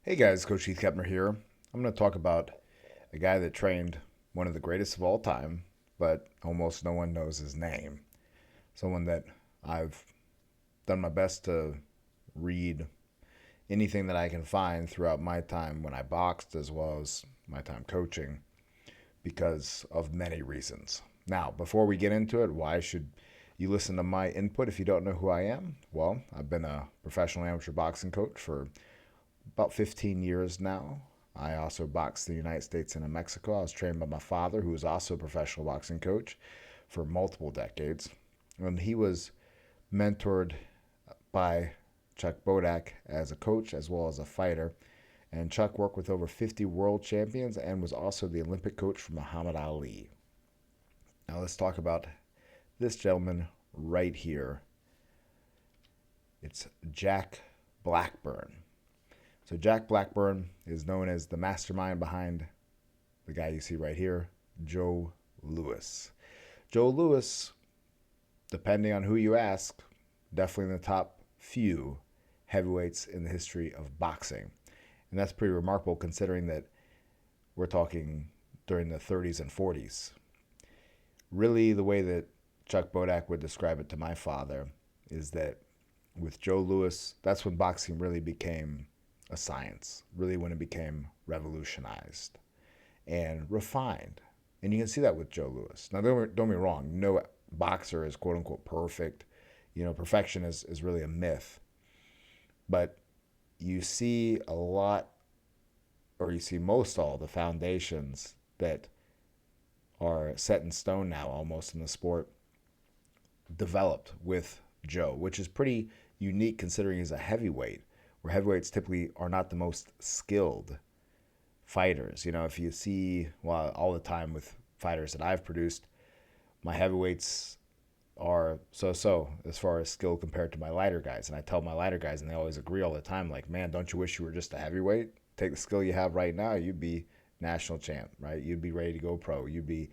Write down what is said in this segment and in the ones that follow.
Hey guys, Coach Keith Keppner here. I'm going to talk about a guy that trained one of the greatest of all time, but almost no one knows his name. Someone that I've done my best to read anything that I can find throughout my time when I boxed as well as my time coaching because of many reasons. Now, before we get into it, why should you listen to my input if you don't know who I am? Well, I've been a professional amateur boxing coach for about 15 years now. I also boxed in the United States and in Mexico. I was trained by my father, who was also a professional boxing coach for multiple decades. And he was mentored by Chuck Bodak as a coach as well as a fighter. And Chuck worked with over 50 world champions and was also the Olympic coach for Muhammad Ali. Now let's talk about this gentleman right here. It's Jack Blackburn. So Jack Blackburn is known as the mastermind behind the guy you see right here, Joe Louis. Joe Louis, depending on who you ask, definitely in the top few heavyweights in the history of boxing. And that's pretty remarkable considering that we're talking during the 30s and 40s. Really, the way that Chuck Bodak would describe it to my father is that with Joe Louis, that's when boxing really became a science, really when it became revolutionized and refined. And you can see that with Joe Louis. Now, don't get me wrong, no boxer is quote unquote perfect. Perfection is really a myth. But you see a lot, or you see most all the foundations that are set in stone now almost in the sport developed with Joe, which is pretty unique considering he's a heavyweight, where heavyweights typically are not the most skilled fighters. If you see, well, all the time with fighters that I've produced, my heavyweights are so as far as skill compared to my lighter guys. And I tell my lighter guys, and they always agree all the time, like, man, don't you wish you were just a heavyweight? Take the skill you have right now, you'd be national champ, right? You'd be ready to go pro. You'd be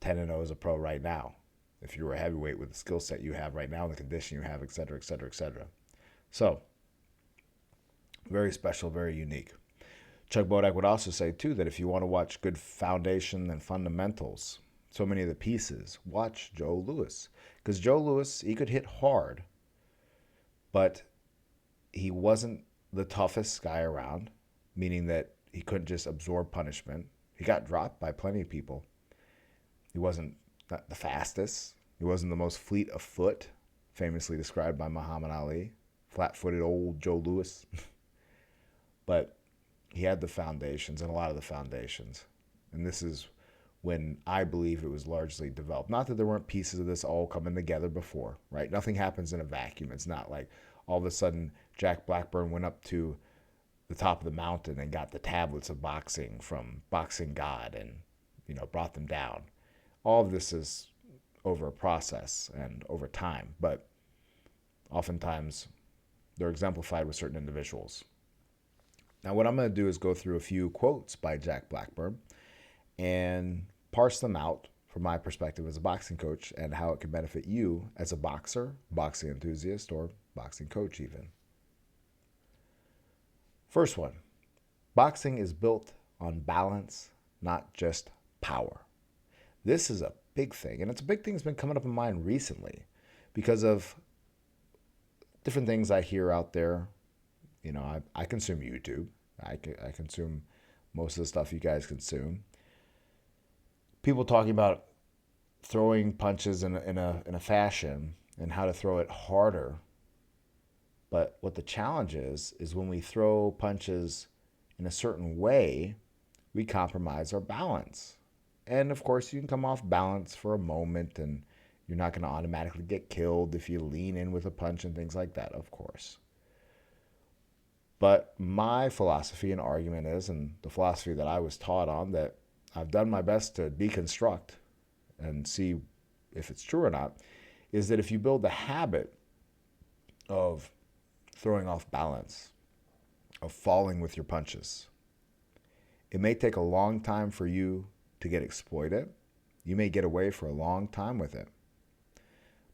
10-0 as a pro right now if you were a heavyweight with the skill set you have right now, the condition you have, et cetera, et cetera, et cetera. So, very special, very unique. Chuck Bodak would also say, too, that if you want to watch good foundation and fundamentals, so many of the pieces, watch Joe Louis. Because Joe Louis, he could hit hard, but he wasn't the toughest guy around, meaning that he couldn't just absorb punishment. He got dropped by plenty of people. He wasn't the fastest. He wasn't the most fleet of foot, famously described by Muhammad Ali. Flat-footed old Joe Louis. But he had the foundations and a lot of the foundations. And this is when I believe it was largely developed. Not that there weren't pieces of this all coming together before, right? Nothing happens in a vacuum. It's not like all of a sudden Jack Blackburn went up to the top of the mountain and got the tablets of boxing from Boxing God and, brought them down. All of this is over a process and over time, but oftentimes they're exemplified with certain individuals. Now, what I'm going to do is go through a few quotes by Jack Blackburn and parse them out from my perspective as a boxing coach and how it can benefit you as a boxer, boxing enthusiast, or boxing coach even. First one, boxing is built on balance, not just power. This is a big thing, and it's a big thing that's been coming up in mind recently because of different things I hear out there. I consume YouTube. I consume most of the stuff you guys consume. People talking about throwing punches in a fashion and how to throw it harder. But what the challenge is when we throw punches in a certain way, we compromise our balance. And of course, you can come off balance for a moment and you're not going to automatically get killed if you lean in with a punch and things like that, of course. But my philosophy and argument is, and the philosophy that I was taught on, that I've done my best to deconstruct and see if it's true or not, is that if you build the habit of throwing off balance, of falling with your punches, it may take a long time for you to get exploited. You may get away for a long time with it.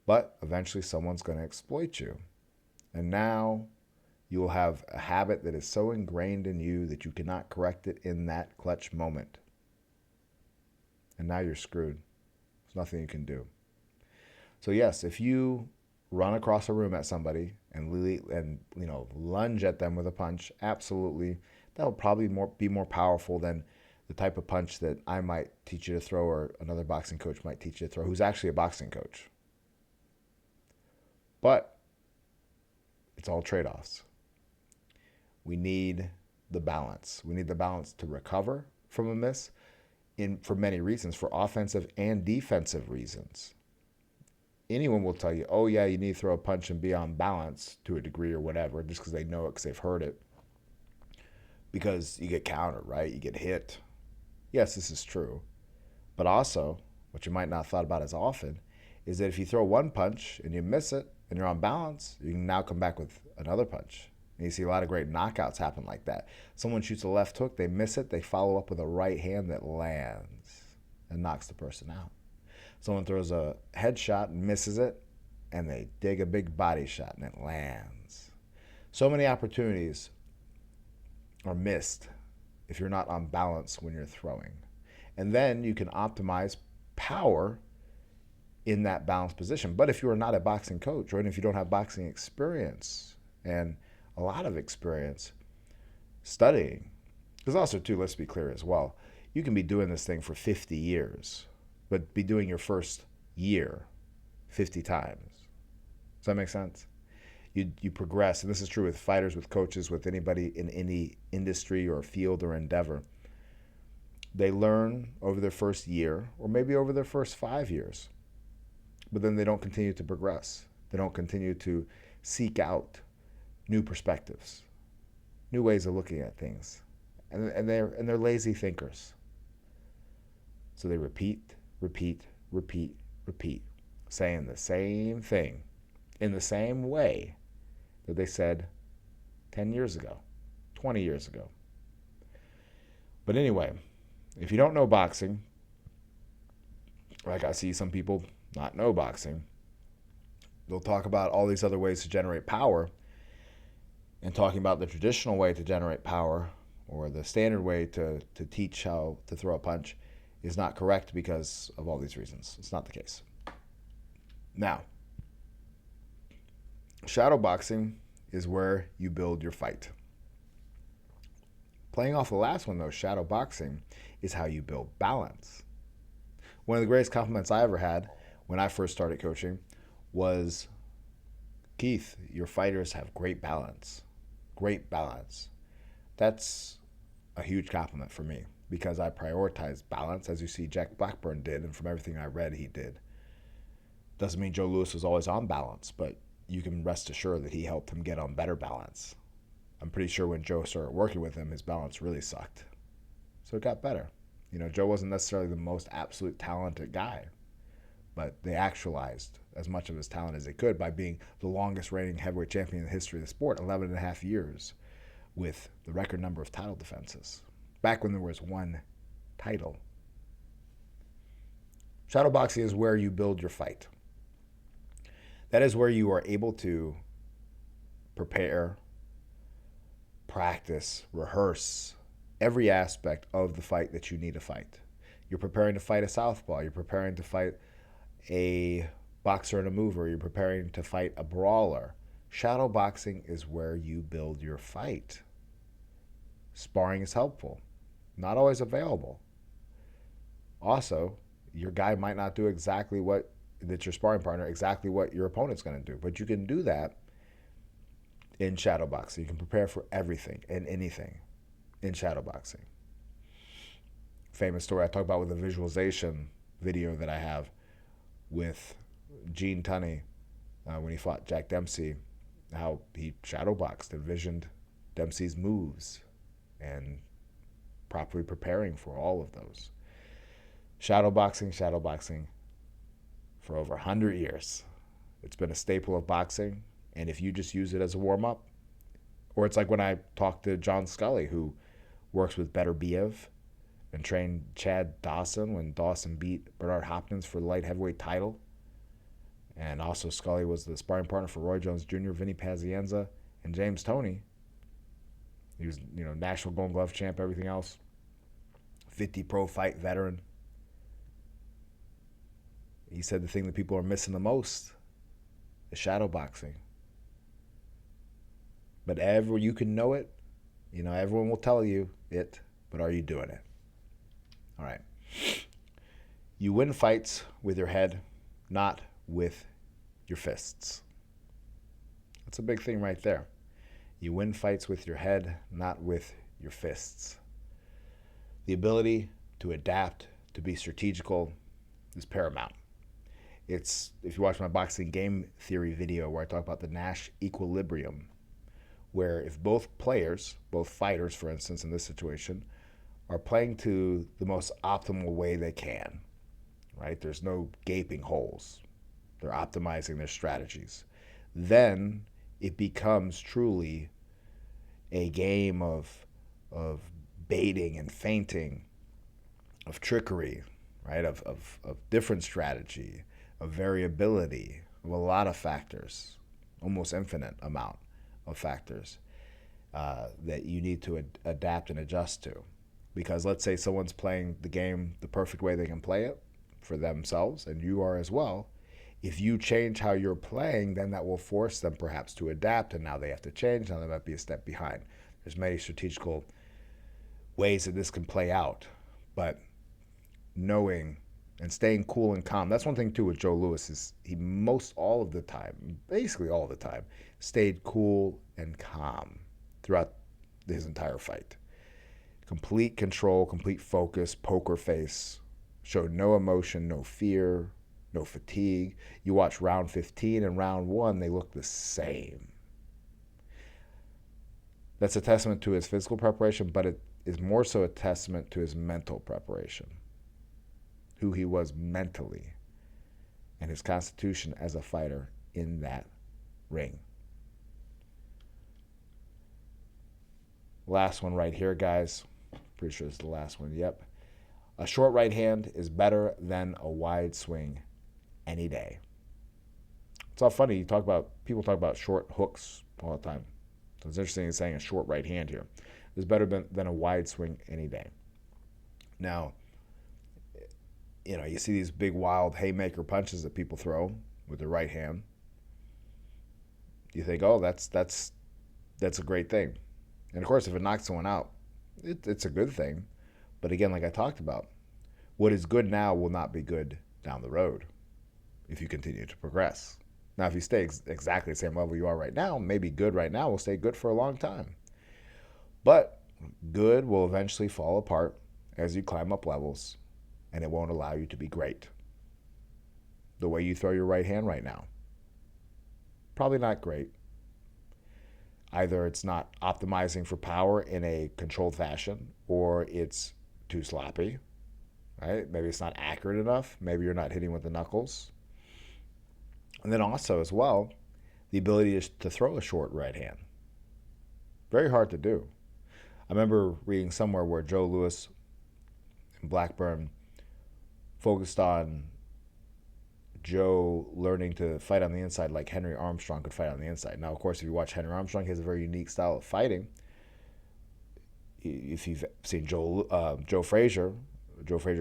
But eventually someone's going to exploit you. And now You will have a habit that is so ingrained in you that you cannot correct it in that clutch moment. And now you're screwed. There's nothing you can do. So yes, if you run across a room at somebody and lunge at them with a punch, absolutely, that'll probably be more powerful than the type of punch that I might teach you to throw or another boxing coach might teach you to throw, who's actually a boxing coach. But it's all trade-offs. We need the balance. We need the balance to recover from a miss for many reasons, for offensive and defensive reasons. Anyone will tell you, oh yeah, you need to throw a punch and be on balance to a degree or whatever, just because they know it, because they've heard it. Because you get countered, right? You get hit. Yes, this is true. But also, what you might not have thought about as often, is that if you throw one punch and you miss it and you're on balance, you can now come back with another punch. And you see a lot of great knockouts happen like that. Someone shoots a left hook, they miss it, they follow up with a right hand that lands and knocks the person out. Someone throws a headshot and misses it, and they dig a big body shot and it lands. So many opportunities are missed if you're not on balance when you're throwing. And then you can optimize power in that balanced position. But if you are not a boxing coach, or even if you don't have boxing experience and a lot of experience studying, because also too, let's be clear as well, you can be doing this thing for 50 years, but be doing your first year 50 times. Does that make sense? You progress, and this is true with fighters, with coaches, with anybody in any industry or field or endeavor. They learn over their first year, or maybe over their first 5 years, but then they don't continue to progress. They don't continue to seek out new perspectives, new ways of looking at things, and they're lazy thinkers. So they repeat, saying the same thing in the same way that they said 10 years ago, 20 years ago. But anyway, if you don't know boxing, like I see some people not know boxing, they'll talk about all these other ways to generate power, and talking about the traditional way to generate power or the standard way to teach how to throw a punch is not correct because of all these reasons. It's not the case. Now, shadow boxing is where you build your fight. Playing off the last one, though, shadow boxing is how you build balance. One of the greatest compliments I ever had when I first started coaching was, Keith, your fighters have great balance. Great balance. That's a huge compliment for me because I prioritize balance, as you see Jack Blackburn did, and from everything I read, he did. Doesn't mean Joe Louis was always on balance, but you can rest assured that he helped him get on better balance. I'm pretty sure when Joe started working with him, his balance really sucked. So it got better. Joe wasn't necessarily the most absolute talented guy, but they actualized as much of his talent as they could by being the longest reigning heavyweight champion in the history of the sport, 11 and a half years, with the record number of title defenses, back when there was one title. Shadowboxing is where you build your fight. That is where you are able to prepare, practice, rehearse every aspect of the fight that you need to fight. You're preparing to fight a southpaw. You're preparing to fight a boxer and a mover. You're preparing to fight a brawler. Shadow boxing is where you build your fight. Sparring is helpful, not always available. Also, your guy might not do exactly what, that's your sparring partner, exactly what your opponent's going to do, but you can do that in shadow boxing. You can prepare for everything and anything in shadow boxing. Famous story I talk about with a visualization video that I have with Gene Tunney when he fought Jack Dempsey, how he shadow boxed, envisioned Dempsey's moves and properly preparing for all of those. Shadow boxing for over 100 years. It's been a staple of boxing, and if you just use it as a warm-up, or it's like when I talked to John Scully, who works with Better Biev and trained Chad Dawson when Dawson beat Bernard Hopkins for the light heavyweight title. And also Scully was the sparring partner for Roy Jones Jr., Vinny Pazienza, And James Toney, he was, national Golden Glove champ, everything else, 50 pro fight veteran. He said the thing that people are missing the most is shadow boxing. But you can know it, everyone will tell you it, but are you doing it? All right. You win fights with your head, not with your fists. That's a big thing right there. You win fights with your head, not with your fists. The ability to adapt, to be strategical, is paramount. If you watch my boxing game theory video where I talk about the Nash equilibrium, where if both players, both fighters, for instance, in this situation, are playing to the most optimal way they can, right? There's no gaping holes. They're optimizing their strategies. Then it becomes truly a game of baiting and feinting, of trickery, right? Of different strategy, of variability, of a lot of factors, almost infinite amount of factors that you need to adapt and adjust to. Because let's say someone's playing the game the perfect way they can play it for themselves, and you are as well. If you change how you're playing, then that will force them perhaps to adapt, and now they have to change. Now they might be a step behind. There's many strategical ways that this can play out, but knowing and staying cool and calm. That's one thing too with Joe Louis is he basically all the time, stayed cool and calm throughout his entire fight. Complete control, complete focus, poker face, showed no emotion, no fear, no fatigue. You watch round 15 and round 1, they look the same. That's a testament to his physical preparation, but it is more so a testament to his mental preparation, who he was mentally, and his constitution as a fighter in that ring. Last one right here, guys. Pretty sure it's the last one. Yep. A short right hand is better than a wide swing any day. It's all funny. People talk about short hooks all the time. So it's interesting saying a short right hand here is better than a wide swing any day. Now, you see these big wild haymaker punches that people throw with their right hand. You think, oh, that's a great thing. And of course, if it knocks someone out, it's a good thing. But again, like I talked about, what is good now will not be good down the road if you continue to progress. Now, if you stay exactly the same level you are right now, maybe good right now will stay good for a long time. But good will eventually fall apart as you climb up levels, and it won't allow you to be great. The way you throw your right hand right now, probably not great. Either it's not optimizing for power in a controlled fashion, or it's too sloppy, right? Maybe it's not accurate enough. Maybe you're not hitting with the knuckles. And then also as well, the ability to throw a short right hand. Very hard to do. I remember reading somewhere where Joe Louis and Blackburn focused on Joe learning to fight on the inside like Henry Armstrong could fight on the inside. Now, of course, if you watch Henry Armstrong, he has a very unique style of fighting. If you've seen Joe Frazier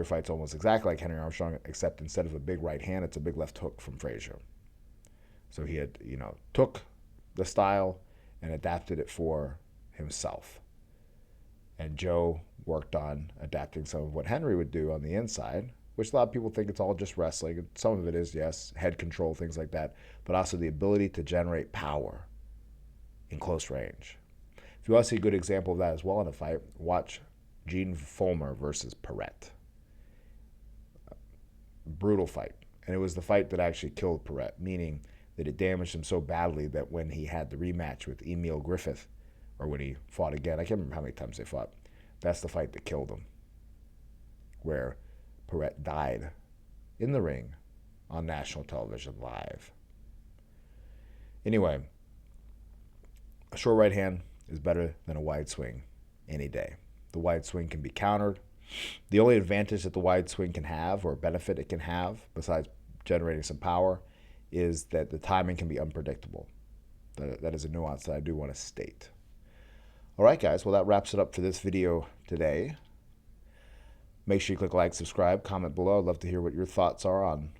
fights almost exactly like Henry Armstrong, except instead of a big right hand, it's a big left hook from Frazier. So he had, took the style and adapted it for himself. And Joe worked on adapting some of what Henry would do on the inside, which a lot of people think it's all just wrestling. Some of it is, yes, head control, things like that, but also the ability to generate power in close range. If you want to see a good example of that as well in a fight, watch Gene Fulmer versus Perret. Brutal fight. And it was the fight that actually killed Perret, meaning that it damaged him so badly that when he had the rematch with Emil Griffith, or when he fought again, I can't remember how many times they fought, that's the fight that killed him, where Perret died in the ring on national television live. Anyway, a short right hand is better than a wide swing any day. The wide swing can be countered. The only advantage that the wide swing can have, or benefit it can have, besides generating some power, is that the timing can be unpredictable. That is a nuance that I do want to state. All right, guys. Well, that wraps it up for this video today. Make sure you click like, subscribe, comment below. I'd love to hear what your thoughts are on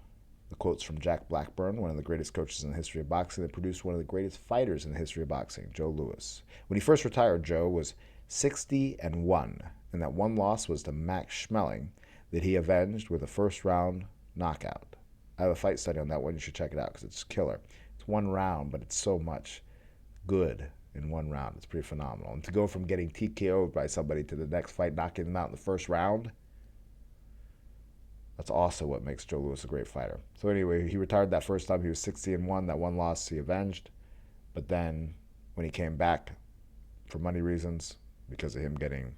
the quotes from Jack Blackburn, one of the greatest coaches in the history of boxing that produced one of the greatest fighters in the history of boxing, Joe Louis. When he first retired, Joe was 60-1, and that one loss was to Max Schmeling that he avenged with a first-round knockout. I have a fight study on that one. You should check it out because it's killer. It's one round, but it's so much good in one round. It's pretty phenomenal. And to go from getting TKO'd by somebody to the next fight knocking them out in the first round, that's also what makes Joe Louis a great fighter. So anyway, he retired that first time. He was 60-1. That one loss he avenged. But then when he came back for money reasons, because of him getting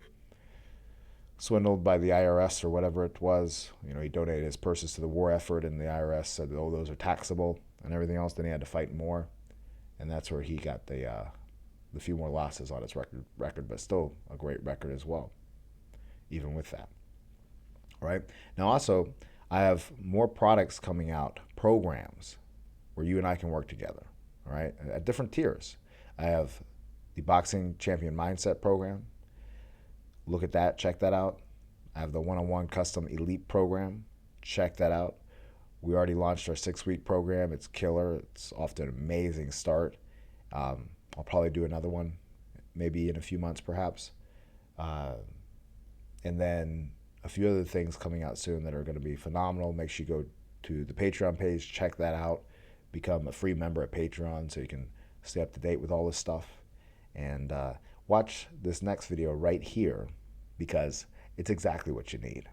swindled by the IRS or whatever it was, he donated his purses to the war effort, and the IRS said, oh, those are taxable and everything else. Then he had to fight more. And that's where he got the few more losses on his record, but still a great record as well, even with that. All right. Now, also, I have more products coming out, programs, where you and I can work together, all right, at different tiers. I have the Boxing Champion Mindset program. Look at that. Check that out. I have the one-on-one custom elite program. Check that out. We already launched our 6-week program. It's killer. It's off to an amazing start. I'll probably do another one, maybe in a few months, perhaps. And then a few other things coming out soon that are going to be phenomenal. Make sure you go to the Patreon page, check that out, become a free member at Patreon so you can stay up to date with all this stuff. And watch this next video right here because it's exactly what you need.